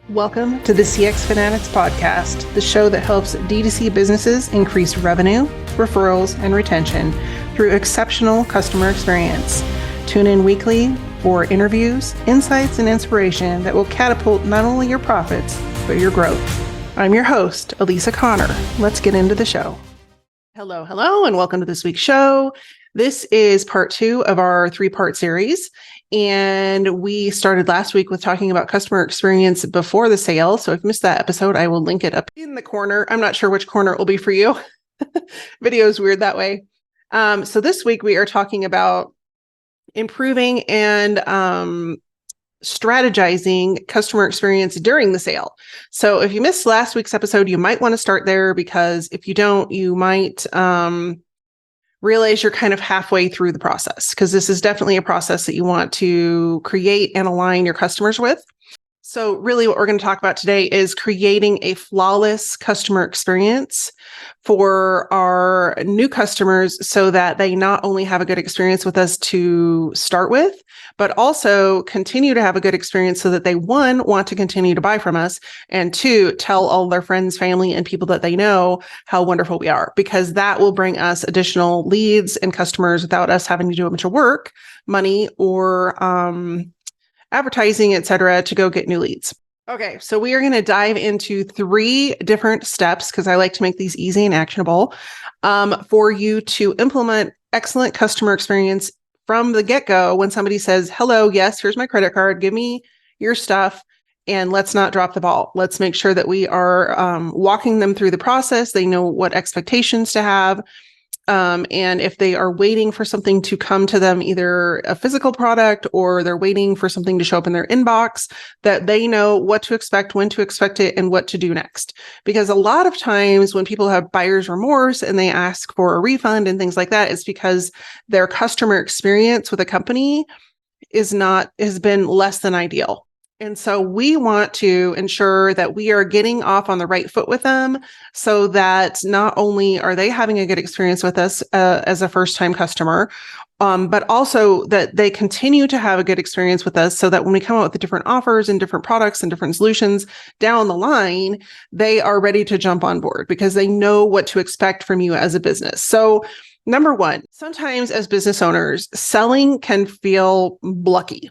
Welcome to the CX Fanatics podcast, the show that helps D2C businesses increase revenue, referrals, and retention through exceptional customer experience. Tune in weekly for interviews, insights, and inspiration that will catapult not only your profits, but your growth. I'm your host, Elisa Connor. Let's get into the show. Hello, and welcome to this week's show. This is part 2 of our 3-part series. And we started last week with talking about customer experience before the sale. So if you missed that episode, I will link it up in the corner. I'm not sure which corner it will be for you. Video is weird that way. So this week we are talking about improving and strategizing customer experience during the sale. So if you missed last week's episode, you might want to start there, because if you don't, you might realize you're kind of halfway through the process, because this is definitely a process that you want to create and align your customers with. So really what we're going to talk about today is creating a flawless customer experience for our new customers so that they not only have a good experience with us to start with, but also continue to have a good experience so that they, 1, want to continue to buy from us, and 2, tell all their friends, family, and people that they know how wonderful we are, because that will bring us additional leads and customers without us having to do a bunch of work, money, or advertising, etc., to go get new leads. Okay, so we are going to dive into 3 different steps, because I like to make these easy and actionable, for you to implement excellent customer experience from the get-go. When somebody says, hello, yes, here's my credit card, give me your stuff, and let's not drop the ball. Let's make sure that we are walking them through the process. They know what expectations to have. And if they are waiting for something to come to them, either a physical product or they're waiting for something to show up in their inbox, that they know what to expect, when to expect it, and what to do next. Because a lot of times when people have buyer's remorse and they ask for a refund and things like that, it's because their customer experience with a company has been less than ideal. And so we want to ensure that we are getting off on the right foot with them, so that not only are they having a good experience with us as a first-time customer, but also that they continue to have a good experience with us, so that when we come out with the different offers and different products and different solutions down the line, they are ready to jump on board because they know what to expect from you as a business. So number 1, sometimes as business owners, selling can feel blucky.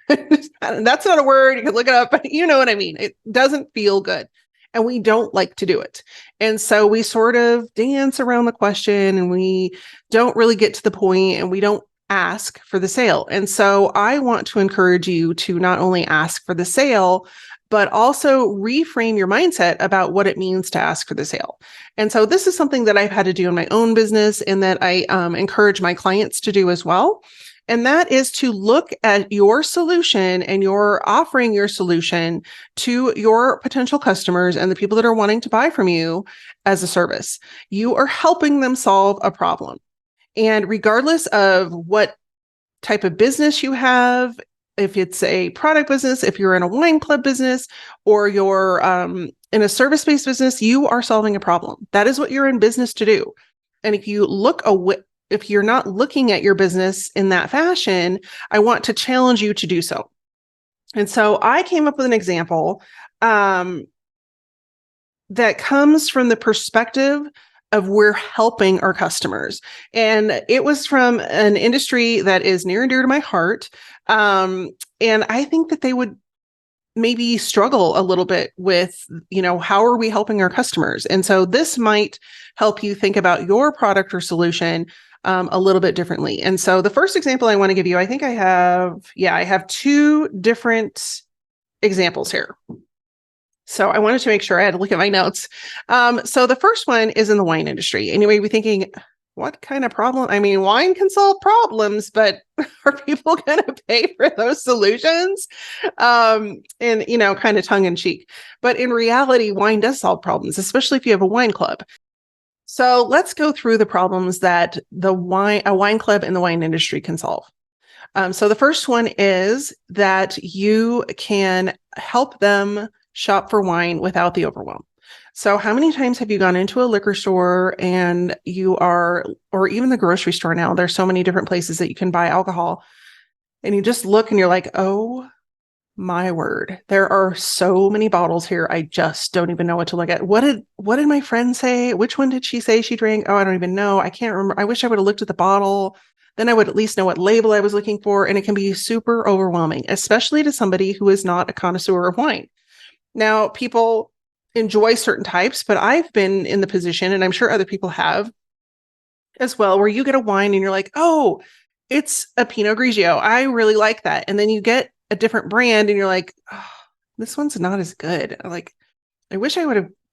That's not a word. You can look it up, but you know what I mean. It doesn't feel good, and we don't like to do it. And so we sort of dance around the question, and we don't really get to the point, and we don't ask for the sale. And so I want to encourage you to not only ask for the sale, but also reframe your mindset about what it means to ask for the sale. And so this is something that I've had to do in my own business, and that I encourage my clients to do as well. And that is to look at your solution, and you're offering your solution to your potential customers and the people that are wanting to buy from you as a service. You are helping them solve a problem. And regardless of what type of business you have, if it's a product business, if you're in a wine club business, or you're in a service-based business, you are solving a problem. That is what you're in business to do. And if you're not looking at your business in that fashion, I want to challenge you to do so. And so I came up with an example that comes from the perspective of we're helping our customers. And it was from an industry that is near and dear to my heart. And I think that they would maybe struggle a little bit with, how are we helping our customers? And so this might help you think about your product or solution a little bit differently. And so the first example I want to give you, I think I have 2 different examples here. So I wanted to make sure I had to look at my notes. So the first one is in the wine industry. And you may be thinking, what kind of problem? I mean, wine can solve problems, but are people going to pay for those solutions? And, kind of tongue in cheek. But in reality, wine does solve problems, especially if you have a wine club. So let's go through the problems that a wine club in the wine industry can solve. So the first one is that you can help them shop for wine without the overwhelm. So how many times have you gone into a liquor store and or even the grocery store now, there's so many different places that you can buy alcohol, and you just look and you're like, oh My word, there are so many bottles here. I just don't even know what to look at. What did my friend say? Which one did she say she drank? Oh, I don't even know. I can't remember. I wish I would have looked at the bottle. Then I would at least know what label I was looking for. And it can be super overwhelming, especially to somebody who is not a connoisseur of wine. Now, people enjoy certain types, but I've been in the position, and I'm sure other people have as well, where you get a wine and you're like, oh, it's a Pinot Grigio. I really like that. And then you get a different brand and you're like, oh, this one's not as good. Like, I wish I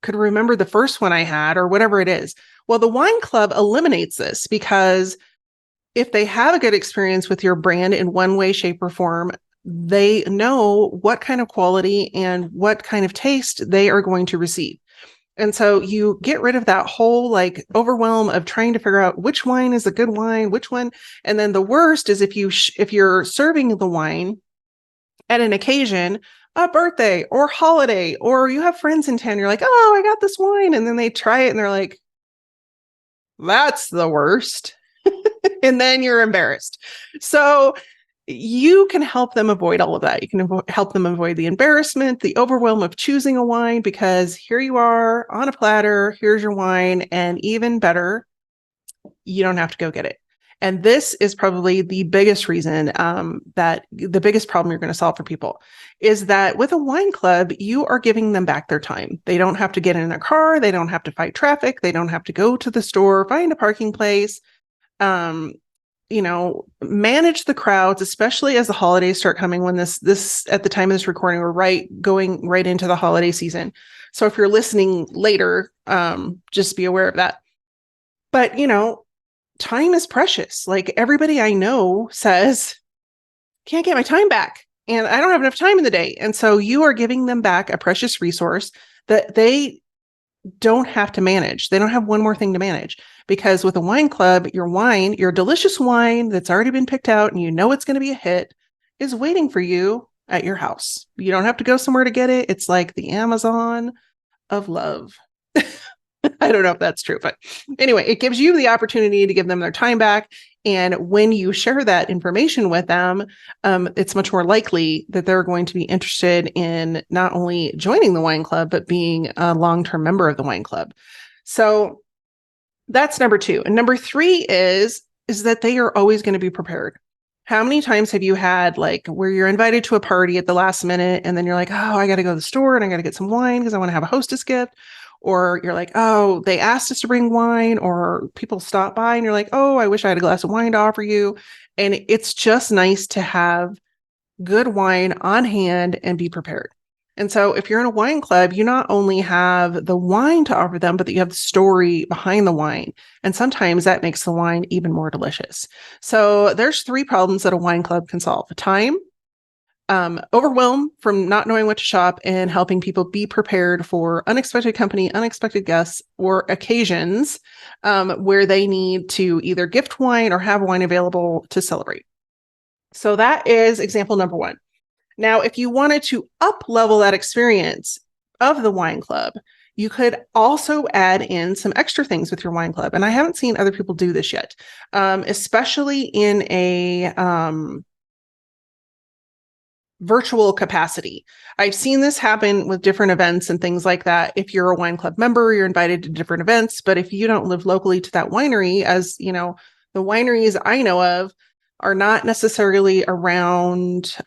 could remember the first one I had or whatever it is. Well, the wine club eliminates this because if they have a good experience with your brand in one way, shape, or form, they know what kind of quality and what kind of taste they are going to receive. And so you get rid of that whole like overwhelm of trying to figure out which wine is a good wine, which one. And then the worst is if you're serving the wine at an occasion, a birthday or holiday, or you have friends in town, you're like, oh, I got this wine. And then they try it and they're like, that's the worst. And then you're embarrassed. So you can help them avoid all of that. You can help them avoid the embarrassment, the overwhelm of choosing a wine, because here you are on a platter, here's your wine, and even better, you don't have to go get it. And this is probably the biggest reason that the biggest problem you're going to solve for people is that with a wine club, you are giving them back their time. They don't have to get in a car. They don't have to fight traffic. They don't have to go to the store, find a parking place. Manage the crowds, especially as the holidays start coming. When this at the time of this recording, we're going right into the holiday season. So if you're listening later, just be aware of that. But, time is precious. Like everybody I know says, can't get my time back and I don't have enough time in the day. And so you are giving them back a precious resource that they don't have to manage. They don't have one more thing to manage, because with a wine club, your delicious wine that's already been picked out and you know it's going to be a hit is waiting for you at your house. You don't have to go somewhere to get it. It's like the Amazon of love. I don't know if that's true, but anyway, it gives you the opportunity to give them their time back. And when you share that information with them, it's much more likely that they're going to be interested in not only joining the wine club, but being a long-term member of the wine club. So that's number 2. And number 3 is that they are always going to be prepared. How many times have you had like where you're invited to a party at the last minute and then you're like, oh, I got to go to the store and I got to get some wine because I want to have a hostess gift. Or you're like, oh, they asked us to bring wine, or people stop by and you're like, oh, I wish I had a glass of wine to offer you. And it's just nice to have good wine on hand and be prepared. And so if you're in a wine club, you not only have the wine to offer them, but that you have the story behind the wine. And sometimes that makes the wine even more delicious. So there's 3 problems that a wine club can solve: time, overwhelm from not knowing what to shop, and helping people be prepared for unexpected company, unexpected guests, or occasions where they need to either gift wine or have wine available to celebrate. So that is example number 1. Now, if you wanted to up level that experience of the wine club, you could also add in some extra things with your wine club. And I haven't seen other people do this yet, especially in a virtual capacity. I've seen this happen with different events and things like that. If you're a wine club member, you're invited to different events. But if you don't live locally to that winery, as you know, the wineries I know of are not necessarily around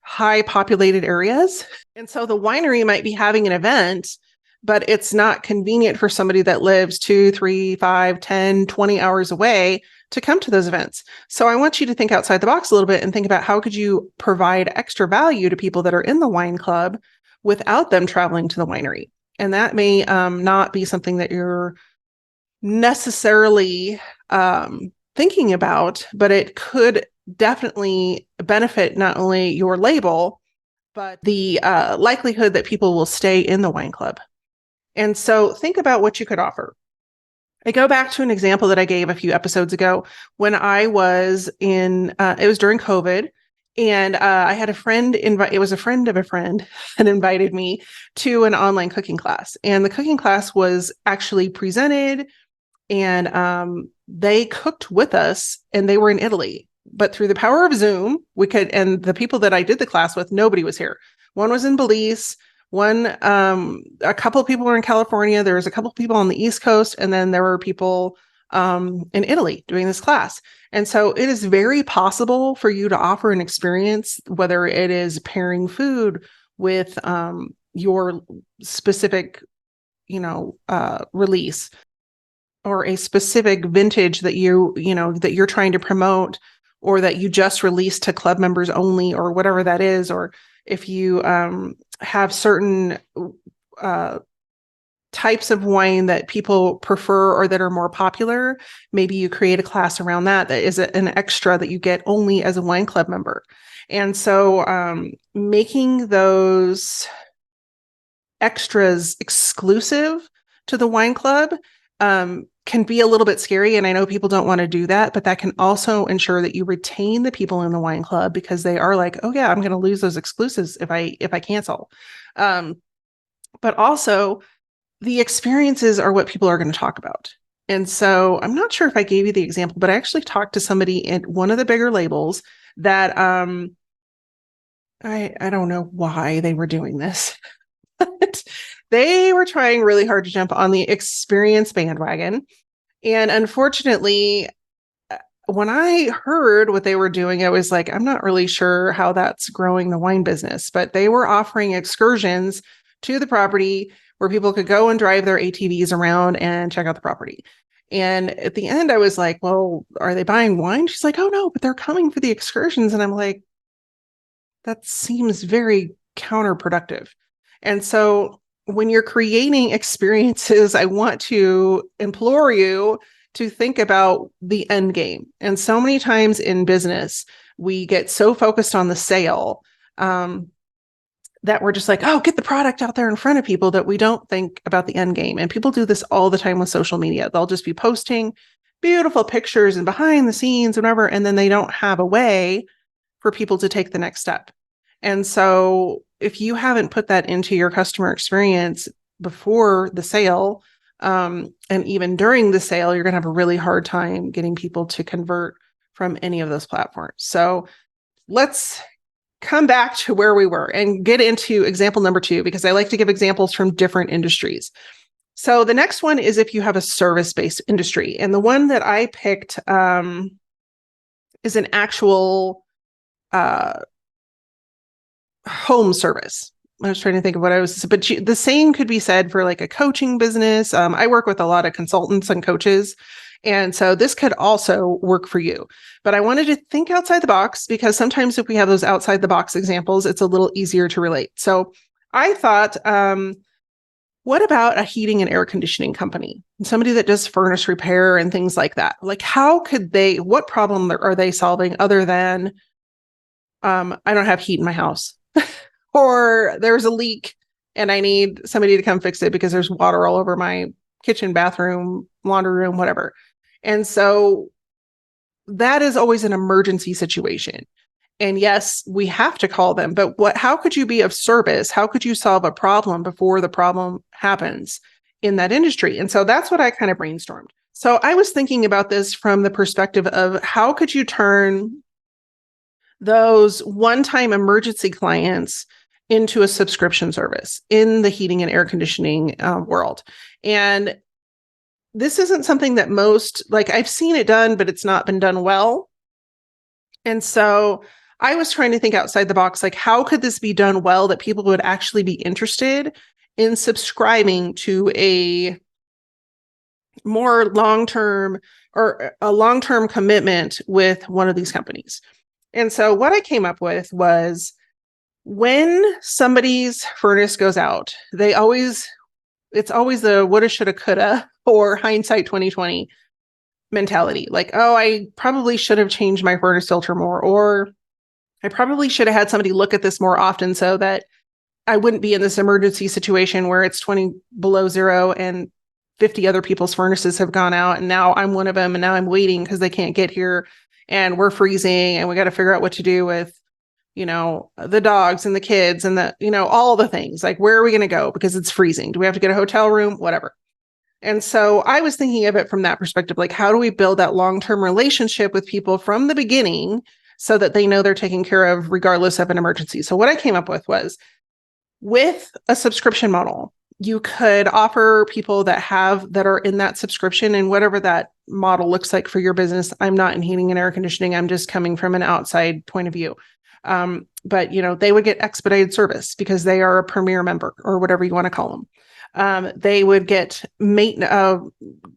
high populated areas. And so the winery might be having an event, but it's not convenient for somebody that lives 2, 3, 5, 10, 20 hours away to come to those events. So I want you to think outside the box a little bit and think about how could you provide extra value to people that are in the wine club without them traveling to the winery. And that may not be something that you're necessarily thinking about, but it could definitely benefit not only your label, but the likelihood that people will stay in the wine club. And so think about what you could offer. I go back to an example that I gave a few episodes ago when I was it was during COVID, and I had a friend it was a friend of a friend that invited me to an online cooking class. And the cooking class was actually presented, and they cooked with us, and they were in Italy. but through the power of Zoom, we could, and the people that I did the class with, nobody was here. One was in Belize, a couple of people were in California. There was a couple of people on the East Coast, and then there were people in Italy doing this class. And so it is very possible for you to offer an experience, whether it is pairing food with your specific, release, or a specific vintage that you're trying to promote, or that you just released to club members only, or whatever that is. Or if you have certain types of wine that people prefer or that are more popular, maybe you create a class around that is an extra that you get only as a wine club member. And so making those extras exclusive to the wine club can be a little bit scary. And I know people don't want to do that, but that can also ensure that you retain the people in the wine club, because they are like, oh yeah, I'm going to lose those exclusives if I cancel. But also the experiences are what people are going to talk about. And so I'm not sure if I gave you the example, but I actually talked to somebody at one of the bigger labels that I don't know why they were doing this, but they were trying really hard to jump on the experience bandwagon. And unfortunately, when I heard what they were doing, I was like, I'm not really sure how that's growing the wine business. But they were offering excursions to the property where people could go and drive their ATVs around and check out the property. And at the end, I was like, well, are they buying wine? She's like, oh no, but they're coming for the excursions. And I'm like, that seems very counterproductive. And so when you're creating experiences, I want to implore you to think about the end game. And so many times in business, we get so focused on the sale that we're just like, oh, get the product out there in front of people, that we don't think about the end game. And people do this all the time with social media. They'll just be posting beautiful pictures and behind the scenes, whatever, and then they don't have a way for people to take the next step. And so if you haven't put that into your customer experience before the sale, and even during the sale, you're going to have a really hard time getting people to convert from any of those platforms. So let's come back to where we were and get into example number 2, because I like to give examples from different industries. So the next one is if you have a service-based industry. And the one that I picked is an actual home service. I was trying to think of what I was, but the same could be said for like a coaching business. I work with a lot of consultants and coaches, and so this could also work for you. But I wanted to think outside the box, because sometimes if we have those outside the box examples, it's a little easier to relate. So I thought, what about a heating and air conditioning company? Somebody that does furnace repair and things like that. Like, what problem are they solving other than, I don't have heat in my house, or there's a leak and I need somebody to come fix it because there's water all over my kitchen, bathroom, laundry room, whatever. And so that is always an emergency situation. And yes, we have to call them, but how could you be of service? How could you solve a problem before the problem happens in that industry? And so that's what I kind of brainstormed. So I was thinking about this from the perspective of how could you turn those one-time emergency clients into a subscription service in the heating and air conditioning world. And this isn't something that I've seen it done, but it's not been done well. And so I was trying to think outside the box, like how could this be done well that people would actually be interested in subscribing to a more long-term or a long-term commitment with one of these companies. And so what I came up with was, when somebody's furnace goes out, it's always the woulda, shoulda, coulda, or hindsight 2020 mentality. Like, oh, I probably should have changed my furnace filter more, or I probably should have had somebody look at this more often so that I wouldn't be in this emergency situation where it's 20 below zero and 50 other people's furnaces have gone out. And now I'm one of them. And now I'm waiting because they can't get here and we're freezing and we got to figure out what to do with, the dogs and the kids and all the things. Like, where are we going to go because it's freezing? Do we have to get a hotel room? Whatever. And so I was thinking of it from that perspective, like how do we build that long-term relationship with people from the beginning so that they know they're taken care of regardless of an emergency? So what I came up with was, with a subscription model, you could offer people that are in that subscription, and whatever that model looks like for your business. I'm not in heating and air conditioning. I'm just coming from an outside point of view. But they would get expedited service because they are a premier member or whatever you want to call them. They would get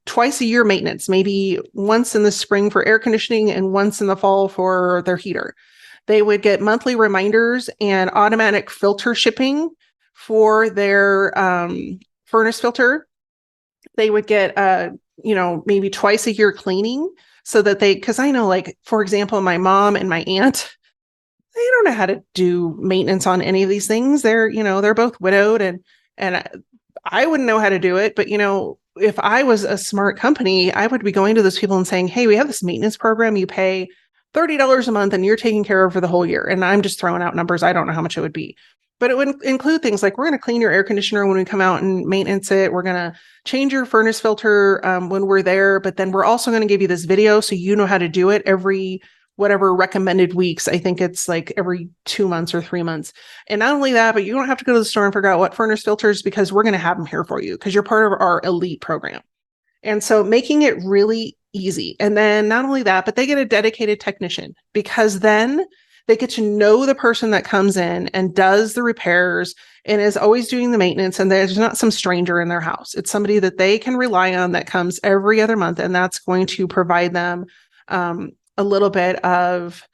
twice a year maintenance, maybe once in the spring for air conditioning and once in the fall for their heater. They would get monthly reminders and automatic filter shipping for their furnace filter. They would get, maybe twice a year cleaning so that because I know, like, for example, my mom and my aunt, they don't know how to do maintenance on any of these things. They're both widowed and I wouldn't know how to do it. But, if I was a smart company, I would be going to those people and saying, hey, we have this maintenance program. You pay $30 a month and you're taken care of for the whole year. And I'm just throwing out numbers. I don't know how much it would be, but it would include things like, we're going to clean your air conditioner when we come out and maintenance it. We're going to change your furnace filter when we're there. But then we're also going to give you this video so you know how to do it every whatever recommended weeks. I think it's like every 2 months or 3 months. And not only that, but you don't have to go to the store and figure out what furnace filters, because we're going to have them here for you because you're part of our elite program. And so making it really easy. And then not only that, but they get a dedicated technician, because then they get to know the person that comes in and does the repairs and is always doing the maintenance. And there's not some stranger in their house. It's somebody that they can rely on that comes every other month. And that's going to provide them a little bit of,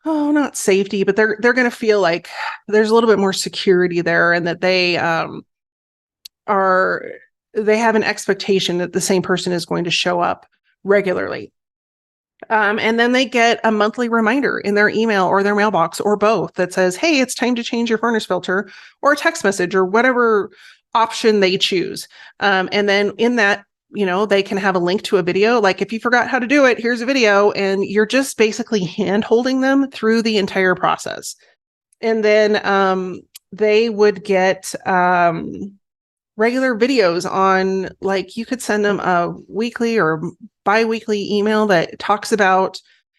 not safety, but they're going to feel like there's a little bit more security there, and that they have an expectation that the same person is going to show up regularly. And then they get a monthly reminder in their email or their mailbox or both that says, hey, it's time to change your furnace filter, or a text message or whatever option they choose. And then in that, they can have a link to a video. Like, if you forgot how to do it, here's a video, and you're just basically hand holding them through the entire process. And then they would get regular videos on, like, you could send them a weekly or bi-weekly email that talks about,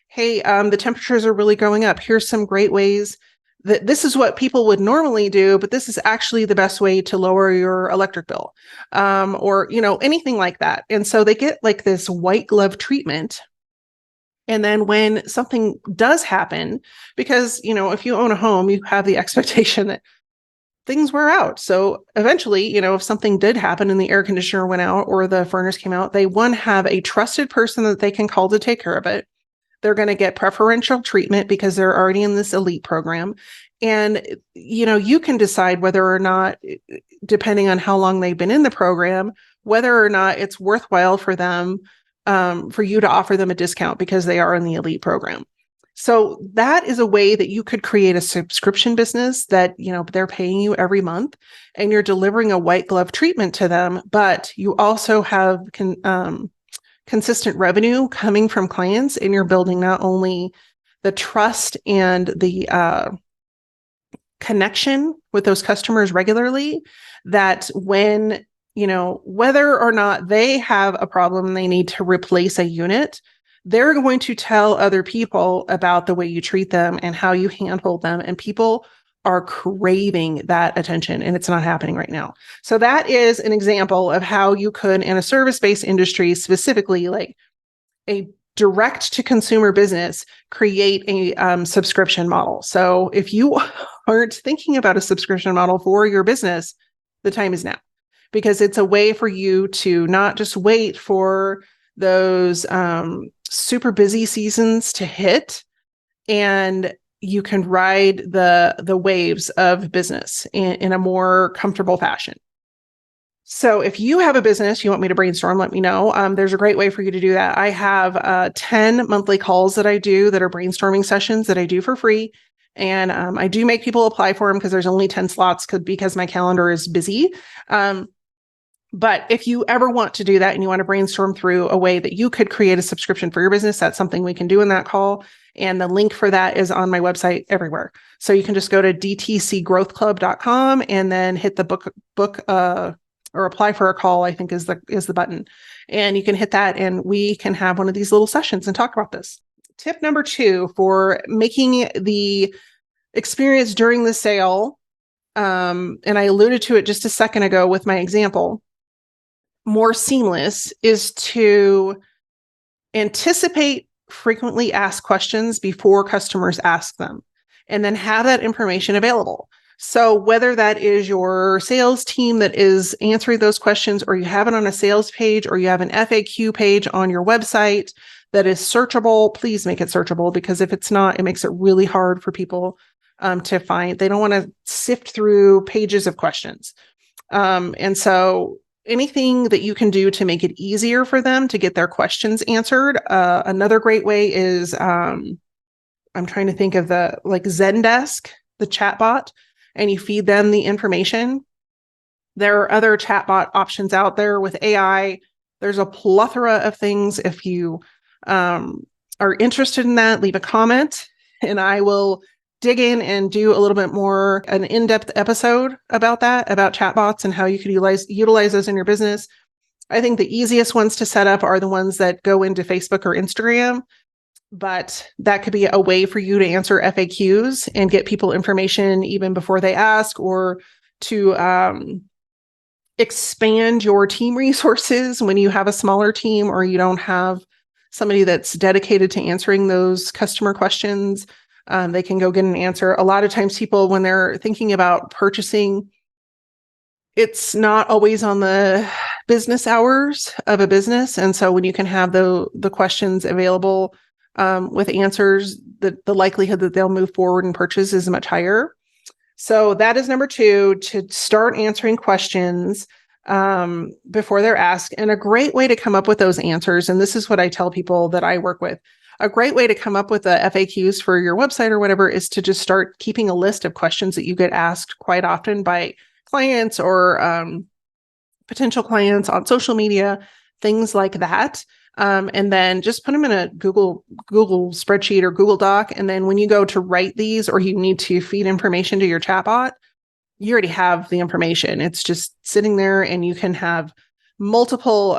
hey, the temperatures are really going up. Here's some great ways that this is what people would normally do, but this is actually the best way to lower your electric bill, or, anything like that. And so they get like this white glove treatment. And then when something does happen, because, if you own a home, you have the expectation that things wear out. So eventually, if something did happen and the air conditioner went out or the furnace came out, they have a trusted person that they can call to take care of it. They're going to get preferential treatment because they're already in this elite program. And, you can decide whether or not, depending on how long they've been in the program, whether or not it's worthwhile for them, for you to offer them a discount because they are in the elite program. So that is a way that you could create a subscription business that, they're paying you every month and you're delivering a white glove treatment to them, but you also have consistent revenue coming from clients, and you're building not only the trust and the connection with those customers regularly, that when, whether or not they have a problem, they need to replace a unit, they're going to tell other people about the way you treat them and how you handle them. And people are craving that attention, and it's not happening right now. So that is an example of how you could, in a service-based industry, specifically like a direct to consumer business, create a subscription model. So if you aren't thinking about a subscription model for your business, the time is now, because it's a way for you to not just wait for those super busy seasons to hit, and you can ride the waves of business in a more comfortable fashion. So if you have a business you want me to brainstorm, let me know. There's a great way for you to do that. I have 10 monthly calls that I do that are brainstorming sessions that I do for free. And I do make people apply for them because there's only 10 slots because my calendar is busy. But if you ever want to do that and you want to brainstorm through a way that you could create a subscription for your business, that's something we can do in that call. And the link for that is on my website everywhere. So you can just go to dtcgrowthclub.com and then hit the book or apply for a call, I think is the button. And you can hit that and we can have one of these little sessions and talk about this. Tip number 2 for making the experience during the sale, and I alluded to it just a second ago with my example, more seamless, is to anticipate frequently asked questions before customers ask them, and then have that information available. So whether that is your sales team that is answering those questions, or you have it on a sales page, or you have an FAQ page on your website that is searchable, please make it searchable, because if it's not, it makes it really hard for people to find. They don't want to sift through pages of questions. And so anything that you can do to make it easier for them to get their questions answered. Another great way is, I'm trying to think of like Zendesk, the chatbot, and you feed them the information. There are other chatbot options out there with AI. There's a plethora of things. If you are interested in that, leave a comment and I will dig in and do a little bit more, an in-depth episode about that, about chatbots and how you could utilize those in your business. I think the easiest ones to set up are the ones that go into Facebook or Instagram, but that could be a way for you to answer FAQs and get people information even before they ask, or to expand your team resources when you have a smaller team or you don't have somebody that's dedicated to answering those customer questions. They can go get an answer. A lot of times people, when they're thinking about purchasing, it's not always on the business hours of a business. And so when you can have the questions available with answers, the likelihood that they'll move forward and purchase is much higher. So that is number 2, to start answering questions before they're asked. And a great way to come up with those answers, and this is what I tell people that I work with, a great way to come up with the FAQs for your website or whatever is to just start keeping a list of questions that you get asked quite often by clients or potential clients on social media, things like that. And then just put them in a Google spreadsheet or Google Doc. And then when you go to write these, or you need to feed information to your chatbot, you already have the information. It's just sitting there, and you can have multiple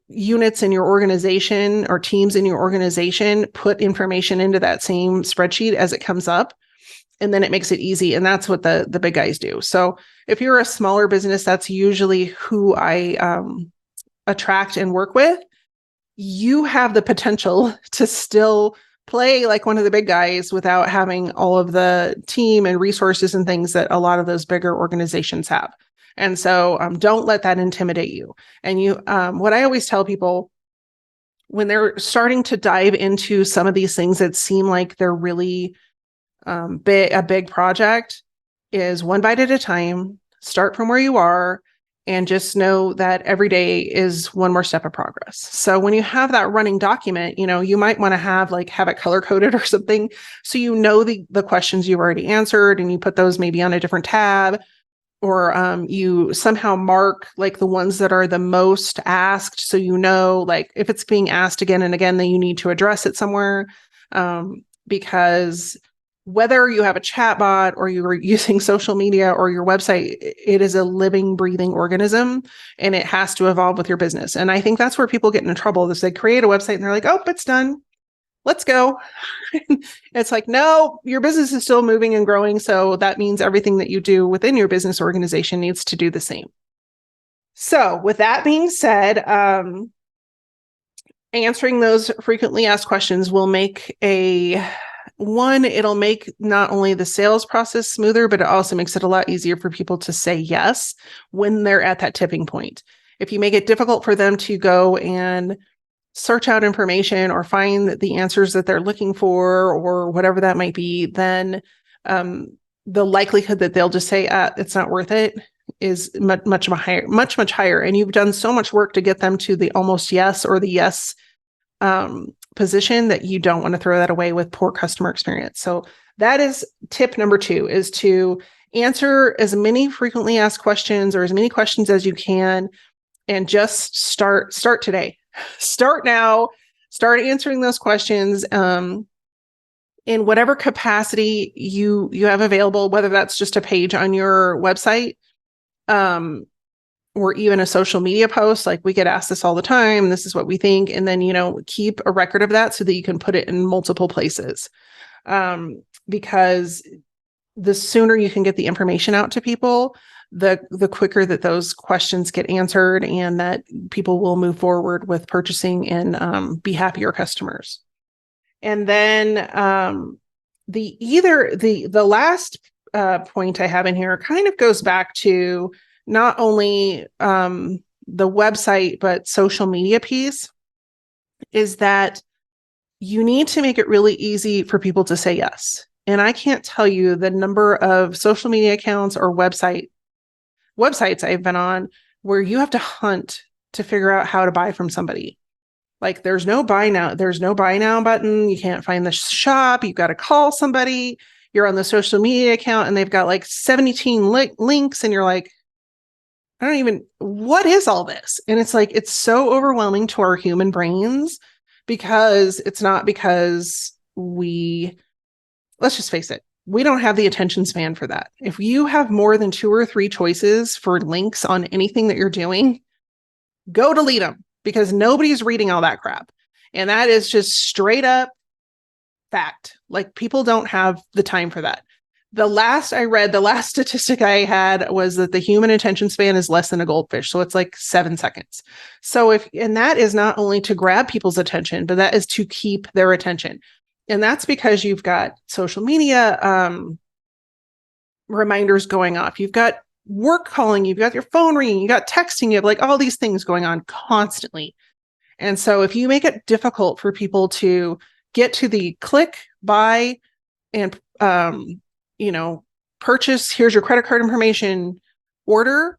units in your organization or teams in your organization put information into that same spreadsheet as it comes up. And then it makes it easy. And that's what the big guys do. So if you're a smaller business, that's usually who I attract and work with. You have the potential to still play like one of the big guys without having all of the team and resources and things that a lot of those bigger organizations have. And so don't let that intimidate you. And what I always tell people when they're starting to dive into some of these things that seem like they're really a big project, is one bite at a time. Start from where you are, and just know that every day is one more step of progress. So when you have that running document, you might want to have it color coded or something, so the questions you've already answered, and you put those maybe on a different tab. Or you somehow mark the ones that are the most asked. So if it's being asked again and again, then you need to address it somewhere. Because whether you have a chatbot or you're using social media or your website, it is a living, breathing organism, and it has to evolve with your business. And I think that's where people get into trouble, is they create a website and they're like, oh, it's done. Let's go. It's like, no, your business is still moving and growing. So that means everything that you do within your business organization needs to do the same. So with that being said, answering those frequently asked questions will make it'll make not only the sales process smoother, but it also makes it a lot easier for people to say yes when they're at that tipping point. If you make it difficult for them to go and search out information or find the answers that they're looking for, or whatever that might be, then the likelihood that they'll just say, it's not worth it, is much higher. And you've done so much work to get them to the almost yes or the yes position, that you don't want to throw that away with poor customer experience. So that is tip number 2, is to answer as many frequently asked questions, or as many questions as you can, and just start today. Start now, start answering those questions in whatever capacity you have available, whether that's just a page on your website, or even a social media post, like we get asked this all the time, this is what we think. And then, keep a record of that so that you can put it in multiple places. Because the sooner you can get the information out to people, the quicker that those questions get answered and that people will move forward with purchasing and be happier customers. And then the last point I have in here kind of goes back to not only the website, but social media piece, is that you need to make it really easy for people to say yes. And I can't tell you the number of social media accounts or websites I've been on where you have to hunt to figure out how to buy from somebody. Like there's no buy now button. You can't find the shop. You've got to call somebody. You're on the social media account and they've got like 17 links and you're like, what is all this? And it's like, it's so overwhelming to our human brains because it's not because let's just face it, we don't have the attention span for that. If you have more than 2 or 3 choices for links on anything that you're doing, go delete them because nobody's reading all that crap. And that is just straight up fact. Like people don't have the time for that. The last statistic I had was that the human attention span is less than a goldfish. So it's like 7 seconds. And that is not only to grab people's attention, but that is to keep their attention. And that's because you've got social media reminders going off. You've got work calling, you've got your phone ringing, you got texting, you have like all these things going on constantly. And so if you make it difficult for people to get to the click, buy, and purchase, here's your credit card information, order,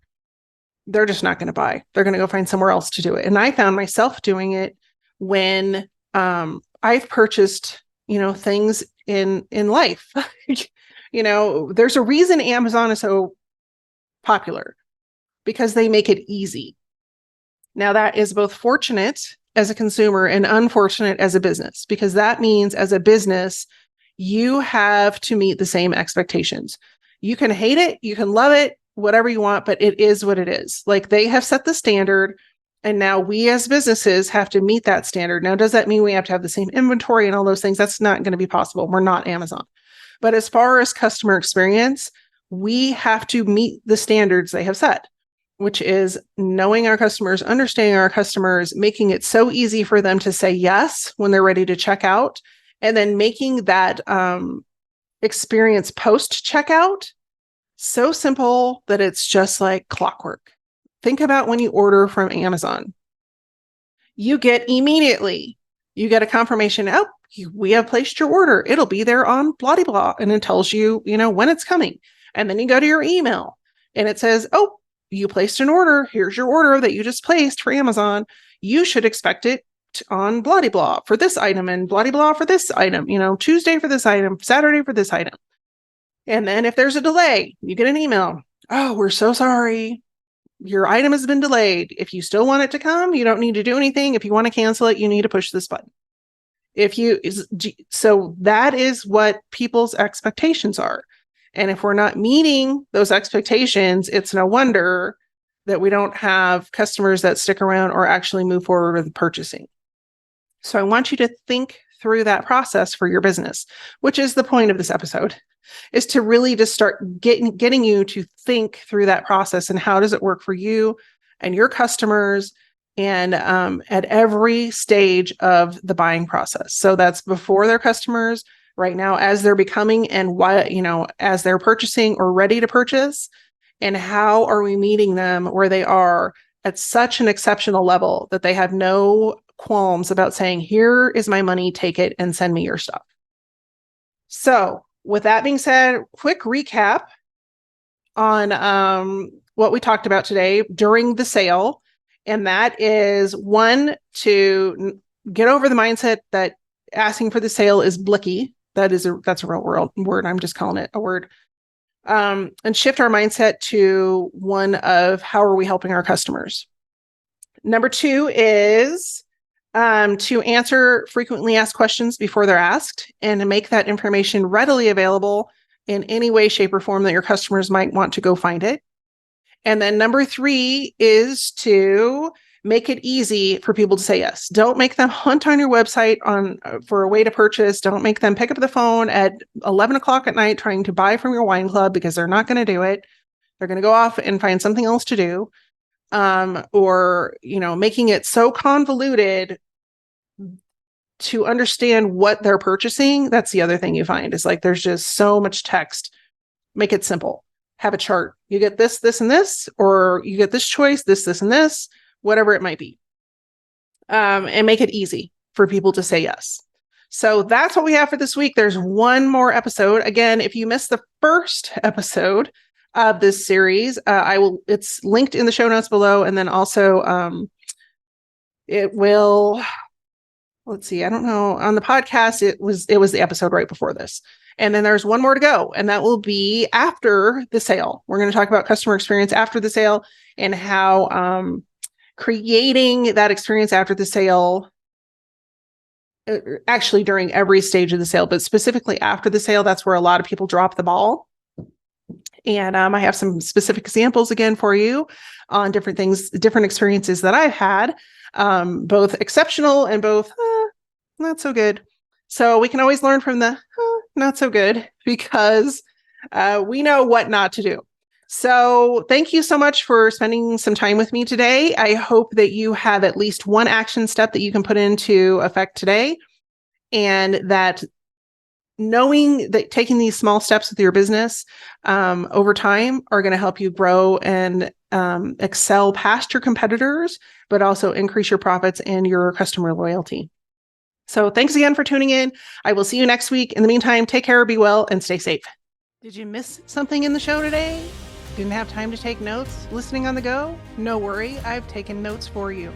they're just not going to buy. They're going to go find somewhere else to do it. And I found myself doing it when I've purchased, things in life. There's a reason Amazon is so popular because they make it easy. Now that is both fortunate as a consumer and unfortunate as a business, because that means as a business, you have to meet the same expectations. You can hate it, you can love it, whatever you want, but it is what it is. Like they have set the standard and now we as businesses have to meet that standard. Now, does that mean we have to have the same inventory and all those things? That's not going to be possible. We're not Amazon. But as far as customer experience, we have to meet the standards they have set, which is knowing our customers, understanding our customers, making it so easy for them to say yes when they're ready to check out, and then making that experience post checkout so simple that it's just like clockwork. Think about when you order from Amazon. You get a confirmation, we have placed your order. It'll be there on blah, blah, blah. And it tells you, when it's coming. And then you go to your email and it says, you placed an order. Here's your order that you just placed for Amazon. You should expect it on blah, blah, blah for this item and blah, blah, blah for this item, Tuesday for this item, Saturday for this item. And then if there's a delay, you get an email. Oh, we're so sorry. Your item has been delayed. If you still want it to come, you don't need to do anything. If you want to cancel it, you need to push this button. So that is what people's expectations are. And if we're not meeting those expectations, it's no wonder that we don't have customers that stick around or actually move forward with purchasing. So I want you to think through that process for your business, which is the point of this episode, is to really just start getting you to think through that process and how does it work for you and your customers and at every stage of the buying process. So that's before their customers, right now as they're becoming, and as they're purchasing or ready to purchase, and how are we meeting them where they are at such an exceptional level that they have no qualms about saying, here is my money, take it and send me your stuff. So with that being said, quick recap on what we talked about today during the sale. And that is 1, to get over the mindset that asking for the sale is blicky. That's a real word. I'm just calling it a word. And shift our mindset to one of how are we helping our customers. Number 2 is to answer frequently asked questions before they're asked and to make that information readily available in any way, shape, or form that your customers might want to go find it. And then number 3 is to make it easy for people to say yes. Don't make them hunt on your website for a way to purchase. Don't make them pick up the phone at 11 o'clock at night trying to buy from your wine club, because they're not going to do it. They're going to go off and find something else to do. Or, making it so convoluted to understand what they're purchasing. That's the other thing you find is like, there's just so much text. Make it simple. Have a chart. You get this, this, and this, or you get this choice, this, and this, whatever it might be. And make it easy for people to say yes. So that's what we have for this week. There's one more episode. Again, if you missed the first episode of this series, it's linked in the show notes below. And then also, it will, let's see, I don't know, on the podcast, it was the episode right before this. And then there's one more to go, and that will be after the sale. We're going to talk about customer experience after the sale and how creating that experience after the sale, actually during every stage of the sale, but specifically after the sale, that's where a lot of people drop the ball. And I have some specific examples again for you on different things, different experiences that I've had, both exceptional and both not so good. So we can always learn from the not so good, because we know what not to do. So thank you so much for spending some time with me today. I hope that you have at least one action step that you can put into effect today, and that knowing that taking these small steps with your business over time are going to help you grow and excel past your competitors, but also increase your profits and your customer loyalty. So thanks again for tuning in. I will see you next week. In the meantime, take care, be well, and stay safe. Did you miss something in the show today? Didn't have time to take notes listening on the go? No worry, I've taken notes for you.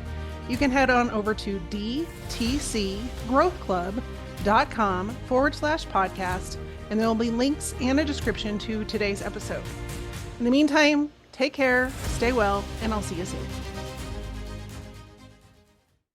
You can head on over to dtcgrowthclub.com/podcast, and there will be links and a description to today's episode. In the meantime, take care, stay well, and I'll see you soon.